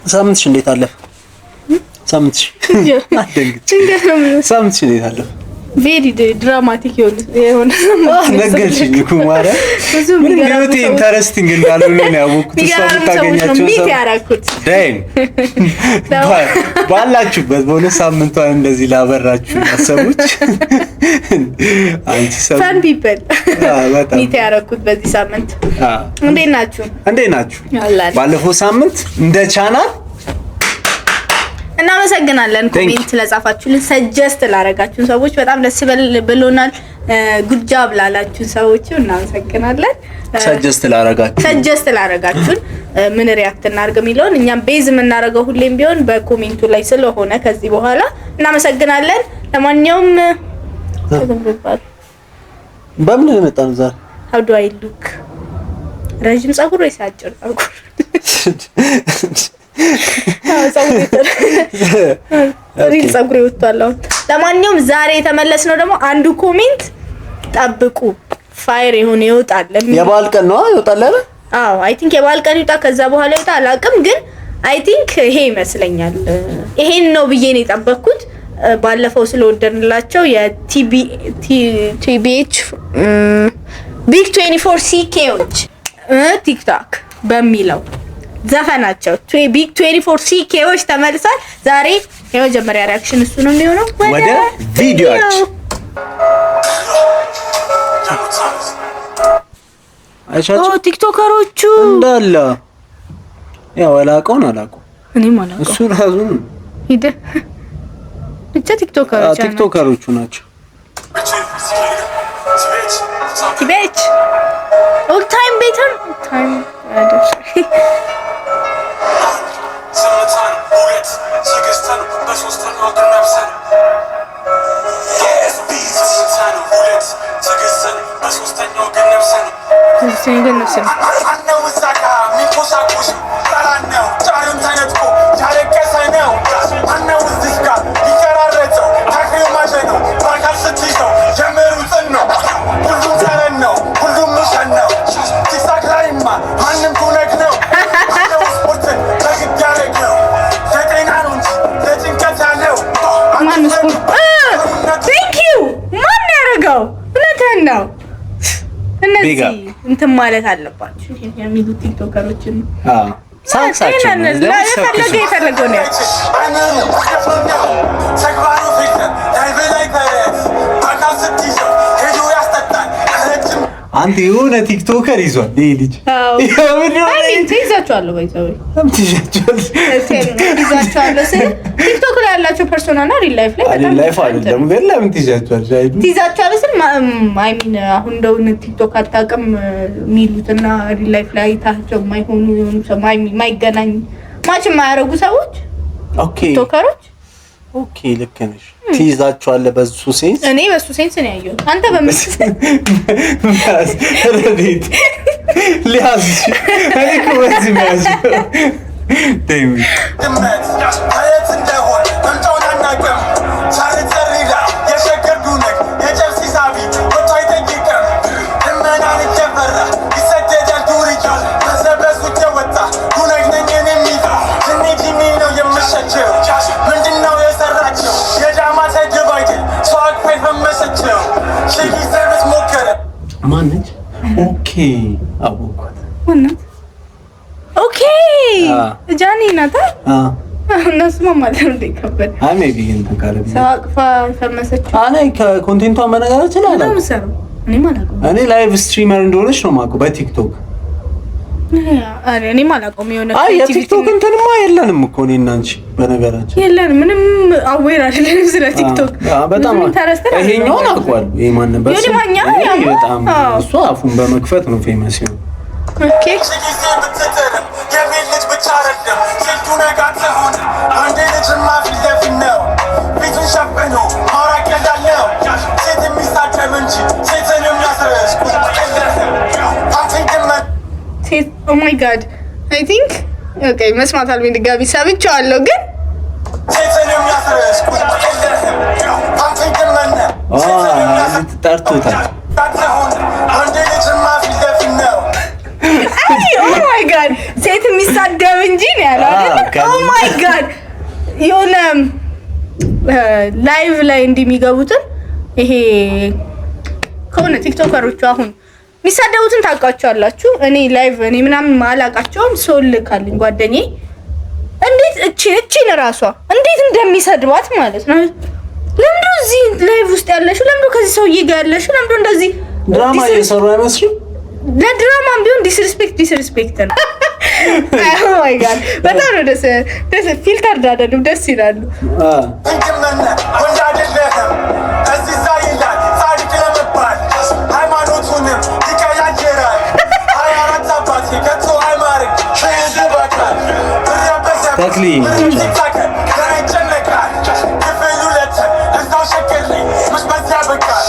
ሳምንትሽ እንዴት አለፈ? ሳምንትሽ ሳምንትሽ እንዴት አለፈ? ቬሪ ድራማቲክ የሆነ ነገርሽኝ እኮ ማለት ምን ህይወቴ ኢንተረስቲንግ እንዳልሆነ ነው ያወቅሁት። እሷ የምታገኛቸው ዳይም ባላችሁበት በሆነ ሳምንቷን እንደዚህ ላበራችሁ ሰዎች አንቺ ሰው ፈን ፒፕል ሚት ያደረኩት በዚህ ሳምንት። እንዴት ናችሁ? ባለፈው ሳምንት እንደ ቻናል እናመሰግናለን። ኮሜንት ለጻፋችሁልን ሰጀስት ላረጋችሁን ሰዎች በጣም ደስ ብሎናል። ጉድ ጃብ ላላችሁን ሰዎች እናመሰግናለን። ሰጀስት ላረጋችሁን ምን ሪአክት እናርግ የሚለውን እኛም ቤዝ የምናረገው ሁሌም ቢሆን በኮሜንቱ ላይ ስለሆነ ከዚህ በኋላ እናመሰግናለን። ለማንኛውም በምን የመጣነው ዛሬ how do I look ረጅም ጸጉር ወይስ አጭር ጸጉር? ሪል ጸጉር ይወጣል። ለማንኛውም ዛሬ የተመለስነው ደግሞ አንዱ ኮሜንት ጠብቁ ፋየር ይሁን ይወጣል። የበዓል ቀን ነው ይወጣል አይደል? አዎ አይ ቲንክ የበዓል ቀን ይወጣ ከዛ በኋላ ይወጣ አላውቅም፣ ግን አይ ቲንክ ይሄ ይመስለኛል። ይሄን ነው ብዬ ነው የጠበቅኩት። ባለፈው ስለወደድንላቸው የቲቢኤች ቢግ 24 ሲኬዎች ቲክቶክ በሚለው ዘፈናቸው ቢግ 24 ሲኬዎች ተመልሷል። ዛሬ የመጀመሪያ ሪአክሽን እሱ ነው የሚሆነው። ወደ ቪዲዮአችን አይሻችሁ ቲክቶከሮቹ እንዳለ ያው አላውቀው እኔም አላውቀው እሱ ራሱ ሂደ ብቻ ቲክቶከሮቹ ናቸው። ቲቤች ኦል ታይም ቤተር ታይም ነው እነዚህ እንትን ማለት አለባችሁ የሚሉ ቲክቶከሮችን ሳክሳቸው የፈለገው ነው። አንተ የሆነ ቲክቶከር ይዟል ይሄ ልጅ ይዛቸዋለሁ ቲክቶክ ላይ ያላቸው ፐርሶናና ሪል ላይፍ ላይ በጣም ላይፍ አይደለም ግን ለምን ትይዛቸዋለሁ ስል አይ ሚን አሁን እንደውን ቲክቶክ አታውቅም የሚሉትና ሪል ላይፍ ላይ ታቸው የማይሆኑ የሆኑ ሰማይ የማይገናኝ ማች የማያረጉ ሰዎች ቲክቶከሮች ኦኬ ልክ ነሽ። ትይዛቸዋለህ በሱ ሴንስ እኔ በሱ ሴንስ ነው ያየው። አንተ በምትስ ረዲት ሊያዝ እኔ ከወዚ ማዝ ዴቪ ማነች? ኦኬ አወኳት። ኦኬ ጃኒ ናታ። እነሱማ ማለት ነው እንደከበደ አይ ሜቢ እንትን ካለ ሳቅፋ ፈመሰች። አይ ከኮንቴንቷ መነጋገር ይችላል። እኔ ላይቭ ስትሪመር እንደሆነች ነው የማውቀው በቲክቶክ። እኔ ማላቆም የሆነ የቲክቶክ እንትንማ የለንም እኮ እኔና አንቺ በነገራችን የለንም። ምንም አዌር አይደለም ስለ ቲክቶክ በጣም ይሄኛውን አውቀዋለሁ። ይሄ ማን ነበር? በጣም እሱ አፉን በመክፈት ነው ፌመስ ነው። ኦኬ ኦ ማይ ጋድ አይ ቲንክ ኦኬ መስማት አልበኝ ድጋሚ ሰምቼዋለሁ ግን ጠርቶታል። ማይ ጋድ ሴት የሚሳደብ እንጂ ነው ያለው አይደል? ኦ ማይ ጋድ የሆነ ላይቭ ላይ እንደሚገቡትን ይሄ ከሆነ ቲክቶከሮቹ አሁን የሚሳደቡትን ታውቃቸዋላችሁ። እኔ ላይቭ እኔ ምናምን ማላውቃቸውም ሰው ልካልኝ ጓደኛዬ እንዴት እቺን ራሷ እንዴት እንደሚሰድባት ማለት ነው። ለምንድነው እዚህ ላይቭ ውስጥ ያለሽው? ለምንድነው ከዚህ ሰውዬ ጋር ያለሽው? ለምንድነው እንደዚህ ድራማ እየሰሩ አይመስልም? ለድራማም ቢሆን ዲስሪስፔክት ነው። ኦ ማይ ጋድ በጣም ነው ደስ ፊልተር ዳደም ደስ ይላሉ። እንግመነ ወንድ አይደለም እዚህ ሳይላል ጻድቅ ለመባል ሃይማኖቱንም ይቀያየራል። 24 አባት ከቶ አይማርክ ሸይዘባካል ብረበሰ ተክሊ ይጨነቃል ክፍል 2 እዛው ሸከልኝ መች በዚያ በቃል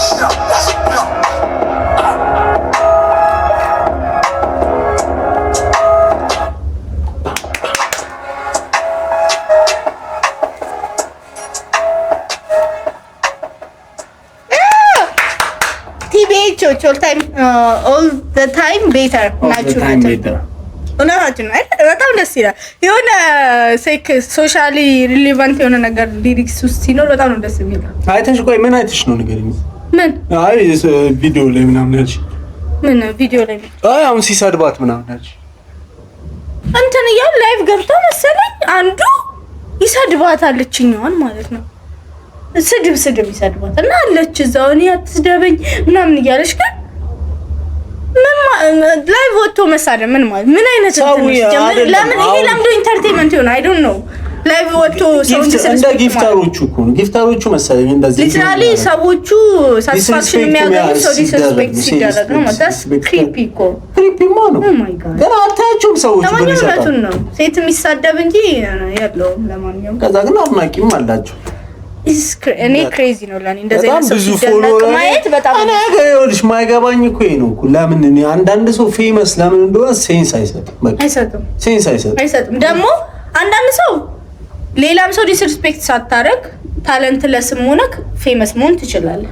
all the time better ናችሁ። እውነታችን ነው አይደል? በጣም ደስ ይላል። የሆነ ሶሻሊ ሪሌቫንት የሆነ ነገር ሊሪክስ ውስጥ ሲኖር በጣም ነው ደስ የሚለው። አይተሽ ቆይ ምን አይተሽ ነው ንገሪኝ። ምን አይ ቪዲዮ ላይ ምናምን ያልሽ ምን ቪዲዮ ላይ አይ አሁን ሲሰድባት ምናምን ያልሽ እንትን ያው ላይቭ ገብታ መሰለኝ አንዱ ይሰድባታል እችኛዋን ማለት ነው። ስድብ ይሰድባት እና አለች እዛው እኔ አትስደበኝ ምናምን እያለች ግን ምን ላይቭ ወጥቶ መሳደብ ምን ማለት ምን አይነት ለምን ይሄ ለምዶ ኢንተርቴይንመንት ይሆን አይ ዶንት ኖ ላይቭ ወጥቶ ሰው እንደ ጊፍታሮቹ እኮ ነው ጊፍታሮቹ መሰለኝ እንደዚህ ሊትራሊ ሰዎቹ ሳቲስፋክሽን የሚያገኙ ሰው ዲስሪስፔክት ሲደረግ ነው ማለት ክሪፒ ነው። ኦ ማይ ጋድ ግን አታያቸውም ሰዎች ለማንኛውም ነው ሴት የሚሳደብ እንጂ ያለው ለማንኛውም ከዛ ግን አድናቂም አላቸው። እኔ ክሬዚ ነው ለኔ እንደዚህ አይነት ሰው ሲደነቅ ማየት በጣም እኔ አገኘሁልሽ ማይገባኝ እኮ ነው እኮ ለምን እኔ አንዳንድ ሰው ፌመስ ለምን እንደሆነ ሴንስ አይሰጥም ሴንስ አይሰጥም ደግሞ አንዳንድ ሰው ሌላም ሰው ዲስሪስፔክት ሳታረግ ታለንት ለስም ሆነክ ፌመስ መሆን ትችላለህ።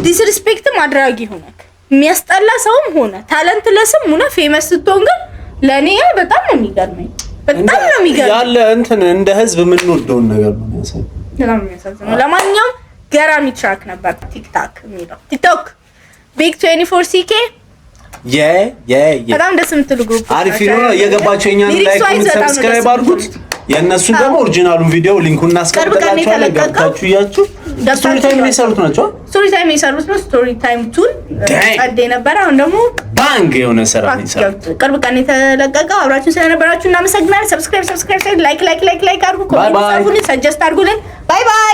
ዲስሪስፔክትም አድራጊ ሆነክ የሚያስጠላ ሰውም ሆነ ታለንት ለስም ሆነ ፌመስ ስትሆን ግን ለኔ በጣም ነው የሚገርመኝ ያለ እንትን እንደ ህዝብ የምንወደውን ነገር ነው ያሳይ በጣም የሚያሳዝነው። ለማንኛውም ገራሚ ትራክ ነበር ቲክቶክ የሚለው ቲክቶክ ቢግ 24ck በጣም ደስ የምትሉ ግሩፕ አሪፍ ነው። እየገባችሁ እኛን ላይክ እና ሰብስክራይብ አድርጉት። የእነሱን ደግሞ ኦሪጂናሉን ቪዲዮ ሊንኩን እናስቀምጥላችኋለን። ገብታችሁ እያችሁ ስቶሪ ታይም የሰሩት ናቸው። ስቶሪ ታይም የሰሩት ነው። ስቶሪ ታይም ቱን ጸዴ ነበር። አሁን ደግሞ ባንግ የሆነ ስራ ነው የሰሩት። ቅርብ ቀን የተለቀቀው። አብራችሁን ስለነበራችሁ እናመሰግናለን። ሰብስክራይብ ላይክ አድርጉ። ኮሜንት አድርጉልን። ሰጀስት አድርጉልን። ባይ ባይ።